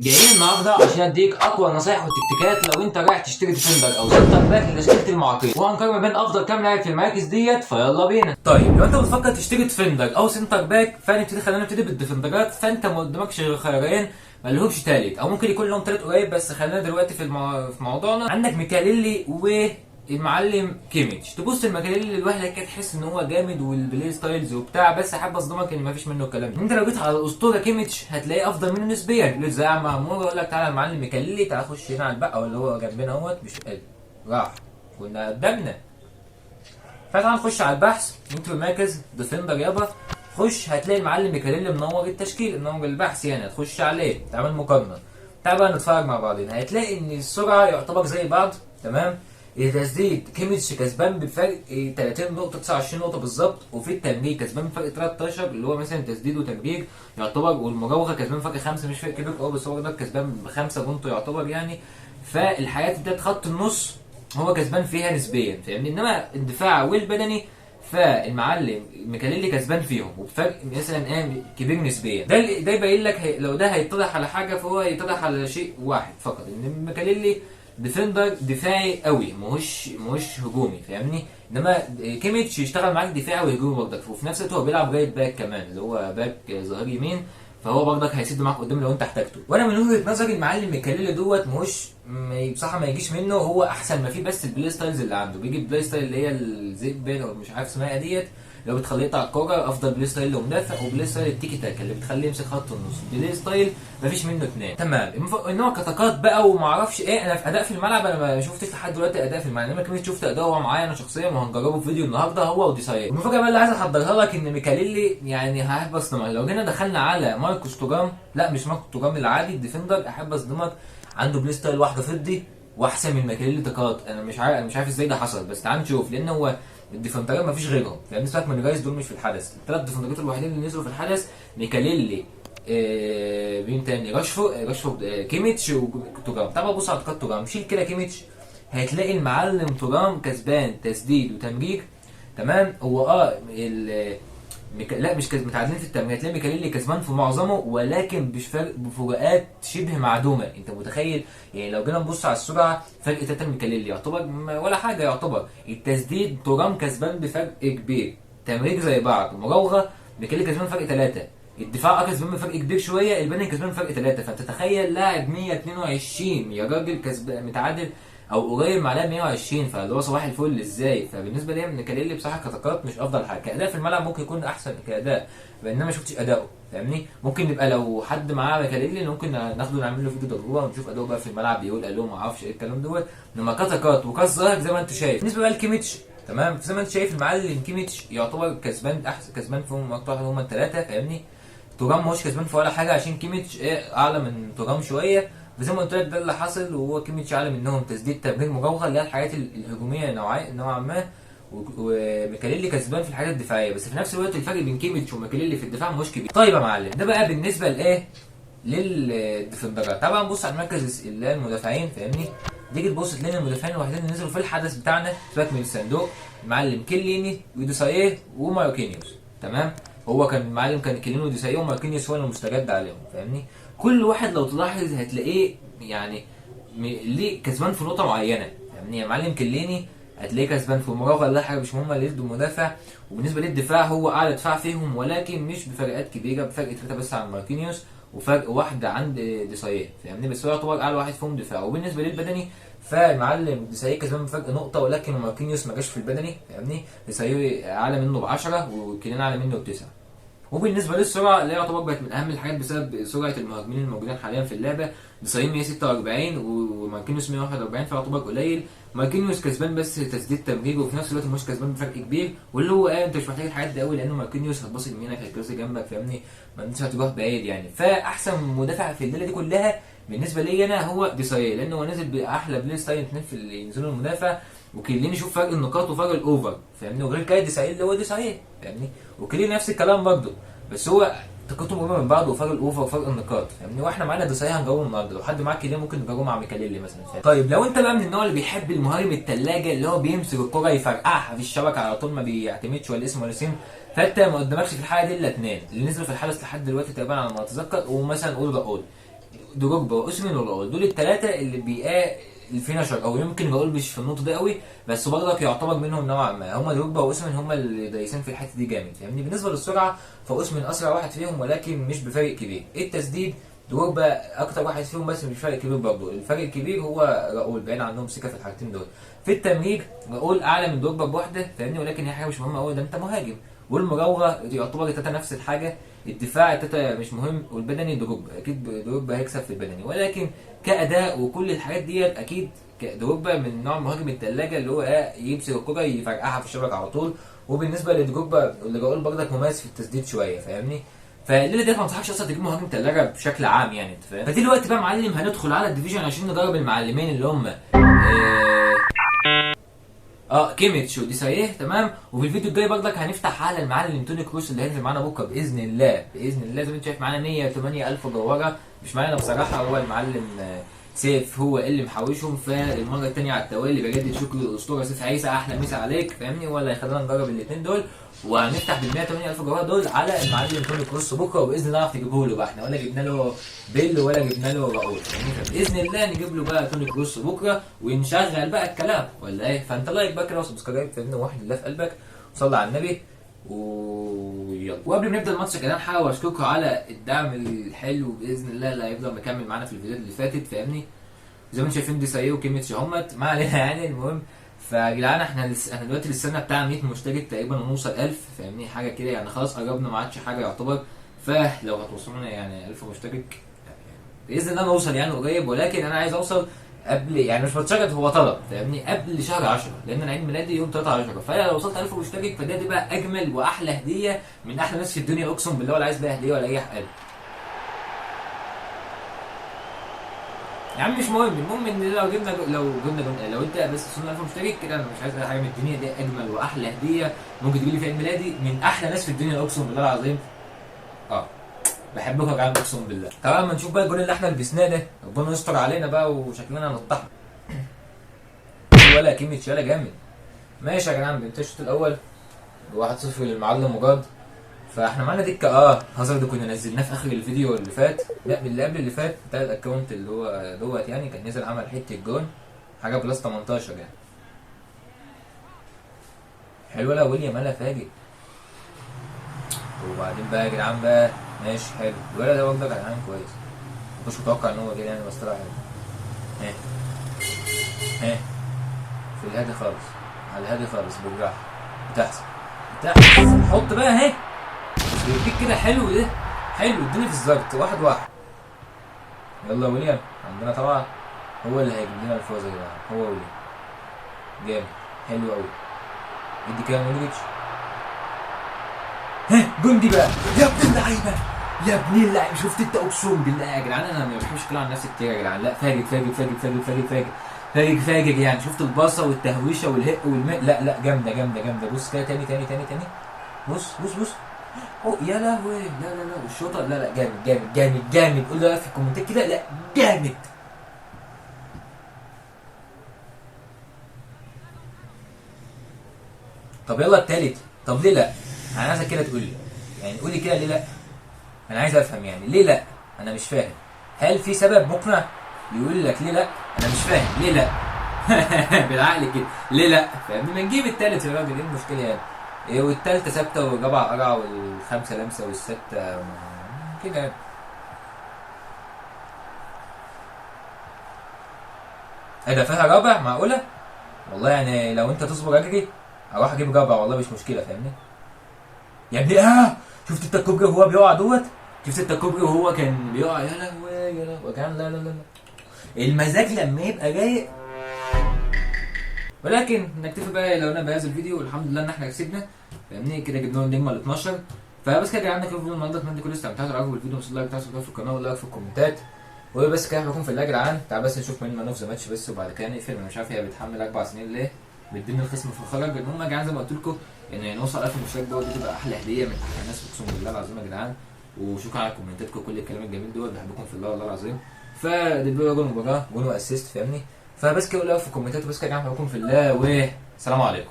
جايين النهارده عشان اديك اقوى نصايح وتكتيكات لو انت رايح تشتري ديفندر او سنتر باك لتشكيله المعاقين، وهنقارن ما بين افضل كام لاعب في المراكز ديت. فيلا بينا. طيب لو انت بتفكر تشتري ديفندر او سنتر باك خلينا نبتدي بالديفندرات. فانت ما قدامكش غير خيارين ما لهمش تالت، او ممكن يكون لهم تالت قريب، بس خلينا دلوقتي في موضوعنا. عندك ميكاليلي المعلم كيميتش. تبص المكان لوحدك كده تحس ان هو جامد والبلاي ستايلز وبتاع، بس حابب اصدمك ان مفيش منه الكلام ده. انت لو جيت على الاسطوره كيميتش هتلاقيه افضل منه نسبيا. يقول زي عم عمور يقول لك تعالى يا معلم ميكاليلي، تعالى خش هنا على البقى اللي هو جنبنا اهوت، مش قادر راح كنا قدامنا. فتعال نخش على البحث انت في مركز ديفندر يابا. خش هتلاقي المعلم ميكاليلي منور التشكيل، منور البحث يعني. هتخش عليه تعمل مقارنه. تعال بقى نتفرج مع بعضنا. هتلاقي ان السرعه يعتبر زي بعض، تمام. التسديد كيميتش كسبان بفرق 30 نقطة 29 نقطة بالظبط، وفي التمرير كسبان بفرق 13 اللي هو مثلا تسديد وتمرير يعتبر، والمراوغة كسبان بفرق 5 مش فرق كبير قوي، بس هو ده كسبان ب5 بونتو يعتبر يعني. فالحاجات بتاعت خط النص هو كسبان فيها نسبيا، فاهمني. انما الدفاع والبدني فالمعلم ميكاليلي كسبان فيهم وبفرق مثلا كبير نسبيا. ده يبين لك لو ده هيتضح على حاجه فهو هيتضح على شيء واحد فقط، ان ميكاليلي ديفندر دفاعي قوي، مش هجومي، فاهمني. انما كيميتش يشتغل معاك دفاعي وهجومي برضك، وفي نفس الوقت هو بيلعب رايت باك كمان، اللي هو باك ظهير يمين، فهو برضك هيسد معاك قدام لو انت احتاجته. وانا من وجهه نظري المعلم ميكاليلي دوت بصراحه ما يجيش منه، هو احسن ما فيه بس البلاي ستايلز اللي عنده. بيجي البلاي ستايل اللي هي الزيب او مش عارف اسمها ديت، لو بتخليه يقطع الكوره، افضل بلاي ستايل لمدافع، وبلاي ستايل التيكي تاك اللي بتخليه يمسك خط النص. بلاي ستايل مفيش منه اثنين، تمام. انما كتاكات بقى وما اعرفش ايه، انا في اداء في الملعب انا ما شفتش لحد دلوقتي اداء في الملعب. انما كمان شفت اداؤه معايا انا شخصيا، وهنجربه في فيديو النهارده هو وديساير. المفاجاه بقى اللي عايز احضرها لك ان ميكاليلي يعني هحب اصدمك لو جينا دخلنا على ماركوس تورام. لا مش ماركوس تورام العادي الديفندر، احب اصدمك عنده بلاي ستايل واحده فضي واحسن من ميكاليلي تاكات. انا مش عارف ازاي ده حصل، بس تعال نشوف. لان هو الديفندرات مفيش غيرهم، يعني سيبك من الجايز دول مش في الحدث. الثلاث ديفندرات الوحيدين اللي نزلوا في الحدث ميكاليلي، مين تاني، راشفورد، كيميتش وتورام. طبعا بص على تقاط تورام، شيل كده كيميتش هتلاقي المعلم تورام كسبان تسديد وتمرير، تمام. هو لا مش متعادلين في التمرير. هتلاقي ميكاليلي كسبان في معظمه، ولكن بفروقات شبه معدومه. انت متخيل يعني لو جينا نبص على السرعه فرق 3 ميكاليلي يعتبر ولا حاجه يعتبر. التسديد تورام كسبان بفرق كبير، تمرير زي بعض، مراوغه ميكاليلي كسبان فرق 3، الدفاع كسبان بفرق كبير شويه، البدني كسبان بفرق 3. فانت تخيل لاعب 122 يا راجل كسبان متعادل او قريب مع لاعب 120، فاللي هو صباح الفل ازاي. فبالنسبه لي ميكاليلي بصراحه كتقاط مش افضل حاجه. كاداء في الملعب ممكن يكون احسن كاداء، لان ما شفتش اداؤه، فاهمني. ممكن نبقى لو حد معاه ميكاليلي ممكن ناخده نعمل له فيديو تجربه ونشوف اداؤه بقى في الملعب، بيقول الو ما اعرفش ايه الكلام دوت. انما كتقاط وكاس ظاهر زي ما انت شايف. بالنسبه بقى لكيميتش، تمام، زي ما انت شايف المعلم كيميتش يعتبر كسبان، احسن كسبان فيهم اكتر هم الثلاثه، فاهمني. تورام مش كسبان في ولا حاجه عشان كيميتش اعلى من تورام شويه. زي ما قلت لك ده اللي حصل، وهو كيميتش عالم منهم تسديد تمرير مراوغه اللي هي الحاجات الهجوميه نوعا ما، وميكاليلي كسبان في الحاجات الدفاعيه. بس في نفس الوقت الفرق بين كيميتش وميكاليلي في الدفاع مش كبير. طيب يا معلم، ده بقى بالنسبه للديفندرات. طبعا بص على المركز اللي هي المدافعين، فاهمني. تيجي تبص تلاقي المدافعين الوحيدين اللي نزلوا في الحدث بتاعنا سيبك من الصندوق، المعلم كيليني ودوسايه وماركينيوس، تمام. هو كان المعلم كان كيليني ودوسايه وماركينيوس هو اللي مستجد عليهم، فاهمني. كل واحد لو تلاحظ هتلاقيه يعني ليه كسبان في نقطه معينه، فاهمني. يا معلم كيليني هتلاقيه كسبان في المراوغه اللي حاجه مش مهمه اللي يدوا المدافع، وبالنسبه للدفاع هو اعلى دفاع فيهم، ولكن مش بفرقات كبيره، بفرق 3 بس عن ماركينيوس وفرق واحده عند ديسايه، فاهمني. بس هو يعتبر اعلى واحد فيهم دفاع. وبالنسبه للبدني فالمعلم ديسايه كسبان بفرق نقطه، ولكن ماركينيوس ما جاش في البدني، فاهمني. ديسايه اعلى منه ب10 وكيليني اعلى منه ب9. وبالنسبه للسرعه اللي يعتبر بقت من اهم الحاجات بسبب سرعه المهاجمين الموجودين حاليا في اللعبه. ديسايه 146 وماركينيوس 141، فيعتبر قليل. ماركينيوس كسبان بس تسديد تمرير، وفي نفس الوقت مش كسبان بفرق كبير، واللي هو انت مش محتاج الحاجات دي قوي، لانه ماركينيوس هتباص يمينك هيكرس جنبك، فاهمني. ما انتش هتروح بعيد يعني. فاحسن مدافع في الليله دي كلها بالنسبه لي انا هو ديسايه، لانه هو نازل باحلى بلاي ستايل اثنين في اللي ينزلوا المدافع، وكليني شوف فرق النقاط وفرق الاوفر، فاهمني. وغير كده ديسايه اللي هو ديسايه، فاهمني. وكليني نفس الكلام برضه، بس هو طاقتهم قريبه من بعض، وفرق الاوفر وفرق النقاط، فاهمني. واحنا معانا ديسايه هنجاوبه النهارده، لو حد معاك كده ممكن نجاوبه مع ميكاليلي مثلا، فاهم. طيب لو انت بقى من النوع اللي بيحب المهاجم الثلاجه اللي هو بيمسك الكره يفرقعها في الشبكه على طول، ما بيعتمدش ولا اسم ولا سين، فانت ما قدامكش في الحاله دي الا اثنين اللي نزلوا في الحدث لحد دلوقتي تقريبا على ما اتذكر، ومثلا قول راؤول. دروجبا واوسمين وراؤول، دول الثلاثه اللي الفينشر، او يمكن اقول مش في النقطه دي قوي، بس برضك يعتبر منهم نوعا ما. هم دروجبا واوسمين هم اللي دايسين في الحته دي جامد، فاهمني. بالنسبه للسرعه فاوسمين اسرع واحد فيهم، ولكن مش بفرق كبير. التسديد دروجبا اكتر واحد فيهم، بس مش فرق كبير برضه. الفرق الكبير هو راؤول، بعيد عنهم سكه في الحاجتين دول. في التمرير راؤول اعلى من دروجبا بواحده، فاهمني، ولكن هي حاجه مش مهمه قوي، ده انت مهاجم. والمراوغه يعتبر التلاته نفس الحاجه. الدفاع التلاته مش مهم، والبدني دروجبا اكيد دروجبا هيكسب في البدني، ولكن كاداء وكل الحاجات ديت اكيد دروجبا من نوع مهاجم الثلاجه اللي هو يمسك الكره يفرقعها في الشبكه على طول. وبالنسبه لدروجبا اللي بقول برضك مميز في التسديد شويه، فاهمني. فالليله ديت ما انصحكش اصلا تجيب مهاجم ثلاجه بشكل عام، يعني انت فاهم. فدلوقتي بقى معلم هندخل على الديفيجن عشان نجرب المعلمين اللي هم كيميتش وديسايه، تمام. وفي الفيديو الجاي برضك هنفتح على المعلم توني كروس اللي هينزل معانا بكره باذن الله. باذن الله زي ما انت شايف معانا 108,000 جوهره، مش معانا بصراحه، هو المعلم سيف هو اللي محوشهم. فالمره الثانيه على التوالي بجدد شكر الاسطوره سيف عيسى، احلى مسا عليك، فاهمني. ولا هيخلينا نجرب الاثنين دول، وهنفتح بال 108,000 جوهره دول على المعلم توني كروس بكره، وباذن الله نعرف نجيبه له بقى. احنا ولا جبنا له بيل ولا جبنا له راؤول، باذن الله نجيب له بقى توني كروس بكره ونشغل بقى الكلام، ولا ايه؟ فانت لايك بقى كده وسبسكرايب، فاهمني، واحد الله في قلبك، وصلي على النبي ويلا. وقبل ما نبدا الماتش كده حابب اشكركم على الدعم الحلو، باذن الله اللي هيفضل مكمل معانا في الفيديوهات اللي فاتت، فاهمني. زي ما انتم شايفين ديسايه وكيميتش همت ما علينا يعني. المهم فيا جدعان احنا دلوقتي للسنه بتاع 100 مشترك تقريبا ونوصل 1000، فاهمني، حاجه كده يعني. خلاص قربنا، ما عادش حاجه يعتبر. فلو هتوصلونا يعني 1000 مشترك باذن الله نوصل يعني قريب، ولكن انا عايز اوصل قبل، يعني مش بتشجع، هو طلب، فاهمني، قبل شهر 10، لان انا عيد ميلادي يوم 3/10. فلو وصلت 1000 مشترك فده تبقى اجمل واحلى هديه من احلى ناس في الدنيا، اقسم بالله، ولا عايز بقى هديه ولا اي حاجه يا عم، مش مهم. المهم ان لو انت بس وصلنا 1000 مشترك كده، انا مش عايز اي حاجه من الدنيا. دي اجمل واحلى هديه ممكن تجيلي في عيد ميلادي من احلى ناس في الدنيا، اقسم بالله العظيم. بحبكم يا جدعان اقسم بالله. طبعا ما نشوف بقى الجول اللي احنا لبسناه ده، ربنا يستر علينا بقى وشكلنا نطحن. ولا كيميتش ولا جامد. ماشي يا جدعان، بنتهي الشوط الاول 1-0 للمعلم مجاد. فاحنا معانا دكه هازارد كنا نزلناه في اخر الفيديو اللي فات، لا اللي قبل اللي فات بتاع الاكونت اللي هو دوت، يعني كان نزل عمل حته جون حاجه بلس 18 يعني. حلوه. لا ويليام انا فاجئ. وبعدين بقى يا جدعان بقى ماشي حلو الولد ده برضه يا جدعان كويس، مكنتش متوقع ان هو كده يعني، بس طلع حلو. ها في الهادي خالص، على الهادي خالص بالراحه، بتحصل حط بقى اهي، بس بيديك كده حلو. ده حلو، اديني في الظبط 1-1. يلا ويليام عندنا طبعا، هو اللي هيجيب لنا الفوز يا جدعان، هو ويليام جامد حلو قوي. ادي كده مودريتش، جندي بقى يا ابن اللعيبه، يا ابن اللعيبه. شفت انت، اقسم بالله يا جدعان انا ما بحبش اتكلم عن نفسي كتير يا جدعان. لا فاجئ يعني. شفت الباصه والتهويشه والهق لا جامده. بص كده تاني. بص يا لهوي، لا والشوطه، لا جامد. قول له في الكومنتات كده، لا جامد. طب يلا التالت، طب ليه لا؟ انا عايزك كده تقول لي، يعني قولي كده ليه لا؟ انا عايز افهم يعني ليه لا؟ انا مش فاهم. هل في سبب مقنع يقول لك ليه لا؟ انا مش فاهم ليه لا. بالعقل كده ليه لا؟ فاهمني. ما نجيب التالت يا راجل، ايه المشكله يعني؟ ايه، والتالتة ثابته والرابعه قرعه والخامسه لمسه والسته كده. ايه ده فيها رابع؟ معقوله؟ والله يعني لو انت تصبر اجري اروح اجيب رابع، والله مش مشكله، فاهمني. يا ابني شفت انت الكوبري وهو بيقع دوت؟ شفت انت الكوبري وهو كان بيقع؟ يا لهوي وكان لا المزاج لما يبقى رايق. ولكن نكتفي بقى لو انا بهذا الفيديو، والحمد لله ان احنا كسبنا، فاهمني، كده جبنا النجمه ال 12. فبس كده عندنا كده فيديو النهارده، اتمنى تكونوا استمتعتوا. لو عجبكم الفيديو ما تنسوش لايك في القناه ولايك في الكومنتات. وبس كده بكون في الله يا جدعان. تعال بس نشوف مين مان اوف ذا ماتش بس، وبعد كده نقفل. انا مش عارف هي بتحمل 4 سنين ليه، بتديني الخصم في الخرج. المهم يا جدعان زي ما قلت لكم ان نوصل 1000 مشترك دوت، دي تبقى احلى هديه من احلى الناس، اقسم بالله العظيم يا جدعان. وشكرا على كومنتاتكم وكل الكلام الجميل دوت، بحبكم في الله والله العظيم. فدلوقتي جول مباراه، جول واسيست، فاهمني. فبس كده قولوا في الكومنتات، بس كده يا جدعان بحبكم في الله، والسلام عليكم.